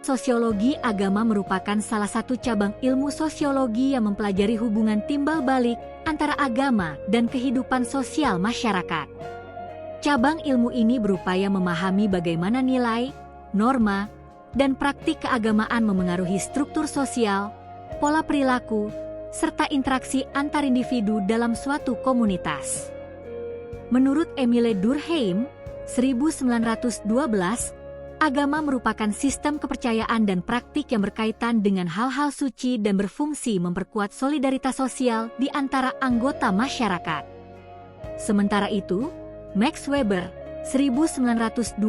Sosiologi agama merupakan salah satu cabang ilmu sosiologi yang mempelajari hubungan timbal balik antara agama dan kehidupan sosial masyarakat. Cabang ilmu ini berupaya memahami bagaimana nilai, norma, dan praktik keagamaan memengaruhi struktur sosial, pola perilaku, serta interaksi antar individu dalam suatu komunitas. Menurut Emile Durkheim, 1912, agama merupakan sistem kepercayaan dan praktik yang berkaitan dengan hal-hal suci dan berfungsi memperkuat solidaritas sosial di antara anggota masyarakat. Sementara itu, Max Weber, 1920,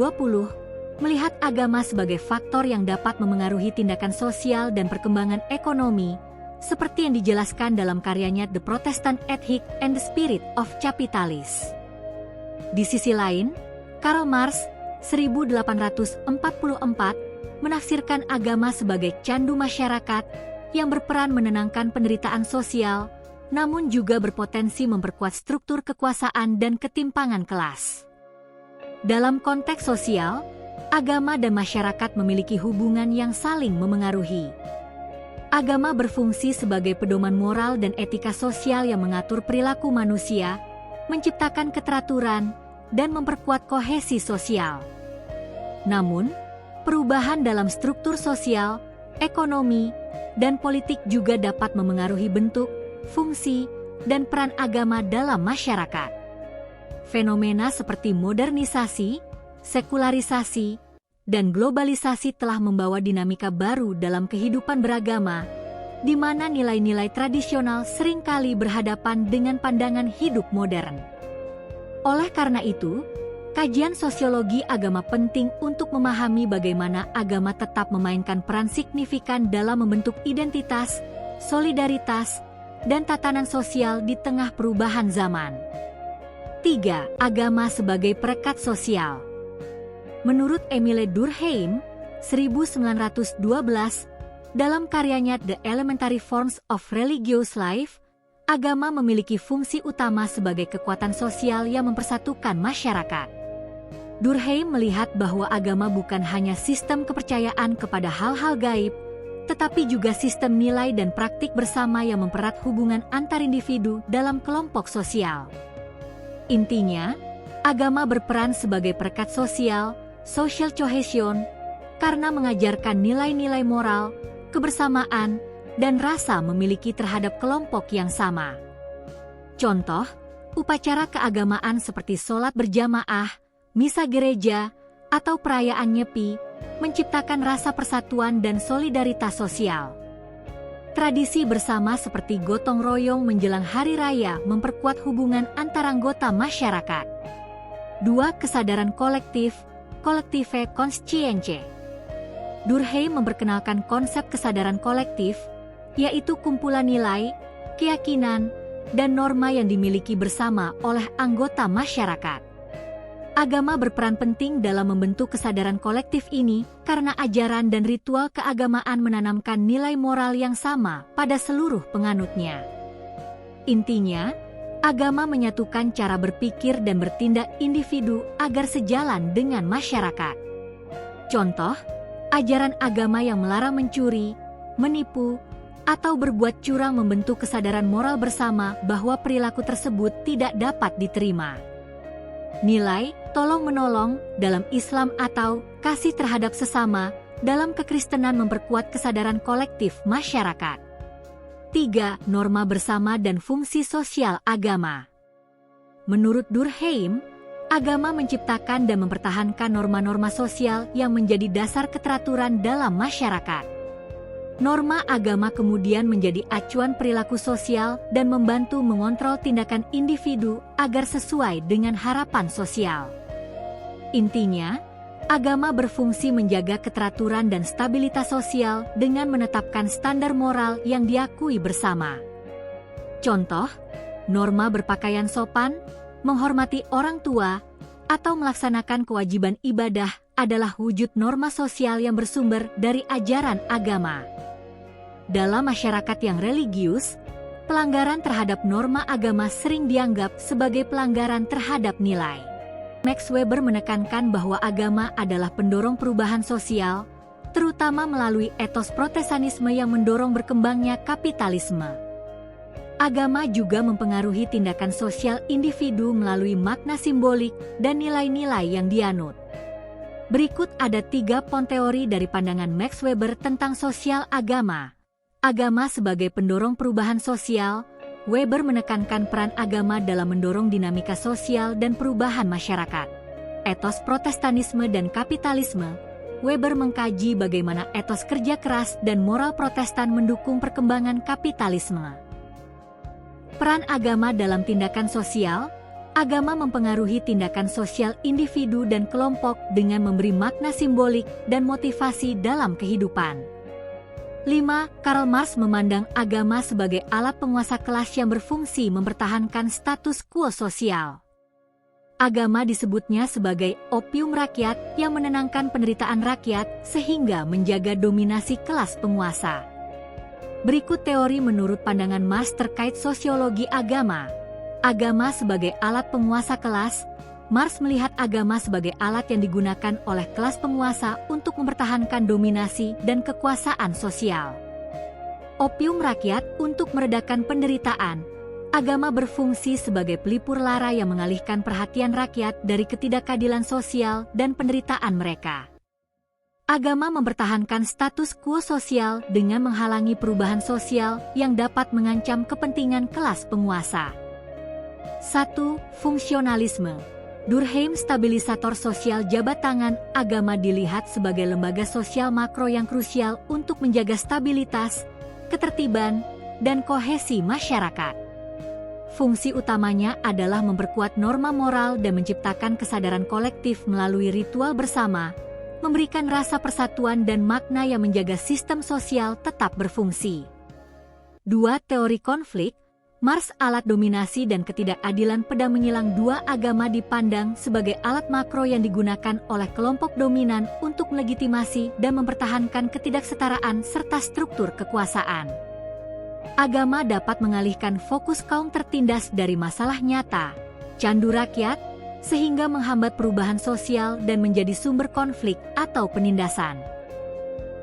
melihat agama sebagai faktor yang dapat memengaruhi tindakan sosial dan perkembangan ekonomi, seperti yang dijelaskan dalam karyanya The Protestant Ethic and the Spirit of Capitalism. Di sisi lain, Karl Marx, 1844, menafsirkan agama sebagai candu masyarakat yang berperan menenangkan penderitaan sosial, namun juga berpotensi memperkuat struktur kekuasaan dan ketimpangan kelas. Dalam konteks sosial, agama dan masyarakat memiliki hubungan yang saling memengaruhi. Agama berfungsi sebagai pedoman moral dan etika sosial yang mengatur perilaku manusia, menciptakan keteraturan, dan memperkuat kohesi sosial. Namun, perubahan dalam struktur sosial, ekonomi, dan politik juga dapat memengaruhi bentuk, fungsi, dan peran agama dalam masyarakat. Fenomena seperti modernisasi, sekularisasi, dan globalisasi telah membawa dinamika baru dalam kehidupan beragama, di mana nilai-nilai tradisional seringkali berhadapan dengan pandangan hidup modern. Oleh karena itu, kajian sosiologi agama penting untuk memahami bagaimana agama tetap memainkan peran signifikan dalam membentuk identitas, solidaritas, dan tatanan sosial di tengah perubahan zaman. 3. Agama sebagai perekat sosial. Menurut Emile Durkheim, 1912, dalam karyanya The Elementary Forms of Religious Life, agama memiliki fungsi utama sebagai kekuatan sosial yang mempersatukan masyarakat. Durkheim melihat bahwa agama bukan hanya sistem kepercayaan kepada hal-hal gaib, tetapi juga sistem nilai dan praktik bersama yang mempererat hubungan antar individu dalam kelompok sosial. Intinya, agama berperan sebagai perekat sosial, social cohesion, karena mengajarkan nilai-nilai moral, kebersamaan, dan rasa memiliki terhadap kelompok yang sama. Contoh, upacara keagamaan seperti sholat berjamaah, misa gereja, atau perayaan Nyepi, menciptakan rasa persatuan dan solidaritas sosial. Tradisi bersama seperti gotong royong menjelang hari raya memperkuat hubungan antar anggota masyarakat. 2. Kesadaran kolektif, collective conscience. Durkheim memperkenalkan konsep kesadaran kolektif, yaitu kumpulan nilai, keyakinan, dan norma yang dimiliki bersama oleh anggota masyarakat. Agama berperan penting dalam membentuk kesadaran kolektif ini karena ajaran dan ritual keagamaan menanamkan nilai moral yang sama pada seluruh penganutnya. Intinya, agama menyatukan cara berpikir dan bertindak individu agar sejalan dengan masyarakat. Contoh, ajaran agama yang melarang mencuri, menipu, atau berbuat curang membentuk kesadaran moral bersama bahwa perilaku tersebut tidak dapat diterima. Nilai tolong-menolong dalam Islam atau kasih terhadap sesama dalam kekristenan memperkuat kesadaran kolektif masyarakat. 3. Norma bersama dan fungsi sosial agama. Menurut Durkheim, agama menciptakan dan mempertahankan norma-norma sosial yang menjadi dasar keteraturan dalam masyarakat. Norma agama kemudian menjadi acuan perilaku sosial dan membantu mengontrol tindakan individu agar sesuai dengan harapan sosial. Intinya, agama berfungsi menjaga keteraturan dan stabilitas sosial dengan menetapkan standar moral yang diakui bersama. Contoh, norma berpakaian sopan, menghormati orang tua, atau melaksanakan kewajiban ibadah adalah wujud norma sosial yang bersumber dari ajaran agama. Dalam masyarakat yang religius, pelanggaran terhadap norma agama sering dianggap sebagai pelanggaran terhadap nilai. Max Weber menekankan bahwa agama adalah pendorong perubahan sosial, terutama melalui etos protestanisme yang mendorong berkembangnya kapitalisme. Agama juga mempengaruhi tindakan sosial individu melalui makna simbolik dan nilai-nilai yang dianut. Berikut ada 3 poin teori dari pandangan Max Weber tentang sosial agama. Agama sebagai pendorong perubahan sosial. Weber menekankan peran agama dalam mendorong dinamika sosial dan perubahan masyarakat. Etos protestanisme dan kapitalisme. Weber mengkaji bagaimana etos kerja keras dan moral Protestan mendukung perkembangan kapitalisme. Peran agama dalam tindakan sosial. Agama mempengaruhi tindakan sosial individu dan kelompok dengan memberi makna simbolik dan motivasi dalam kehidupan. 5. Karl Marx memandang agama sebagai alat penguasa kelas yang berfungsi mempertahankan status quo sosial. Agama disebutnya sebagai opium rakyat yang menenangkan penderitaan rakyat sehingga menjaga dominasi kelas penguasa. Berikut teori menurut pandangan Marx terkait sosiologi agama. Agama sebagai alat penguasa kelas. Marx melihat agama sebagai alat yang digunakan oleh kelas penguasa untuk mempertahankan dominasi dan kekuasaan sosial. Opium rakyat untuk meredakan penderitaan. Agama berfungsi sebagai pelipur lara yang mengalihkan perhatian rakyat dari ketidakadilan sosial dan penderitaan mereka. Agama mempertahankan status quo sosial dengan menghalangi perubahan sosial yang dapat mengancam kepentingan kelas penguasa. 1. Fungsionalisme. Durkheim stabilisator sosial jabat tangan. Agama dilihat sebagai lembaga sosial makro yang krusial untuk menjaga stabilitas, ketertiban, dan kohesi masyarakat. Fungsi utamanya adalah memperkuat norma moral dan menciptakan kesadaran kolektif melalui ritual bersama, memberikan rasa persatuan dan makna yang menjaga sistem sosial tetap berfungsi. 2. Teori konflik. Marx alat dominasi dan ketidakadilan pedang menyilang dua agama dipandang sebagai alat makro yang digunakan oleh kelompok dominan untuk melegitimasi dan mempertahankan ketidaksetaraan serta struktur kekuasaan. Agama dapat mengalihkan fokus kaum tertindas dari masalah nyata, candu rakyat, sehingga menghambat perubahan sosial dan menjadi sumber konflik atau penindasan.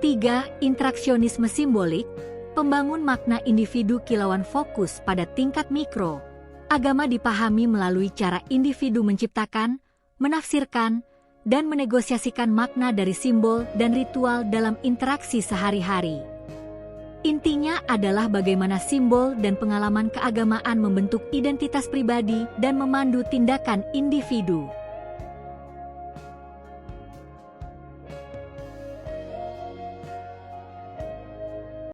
3. Interaksionisme simbolik. Pembangun makna individu kilauan fokus pada tingkat mikro. Agama dipahami melalui cara individu menciptakan, menafsirkan, dan menegosiasikan makna dari simbol dan ritual dalam interaksi sehari-hari. Intinya adalah bagaimana simbol dan pengalaman keagamaan membentuk identitas pribadi dan memandu tindakan individu.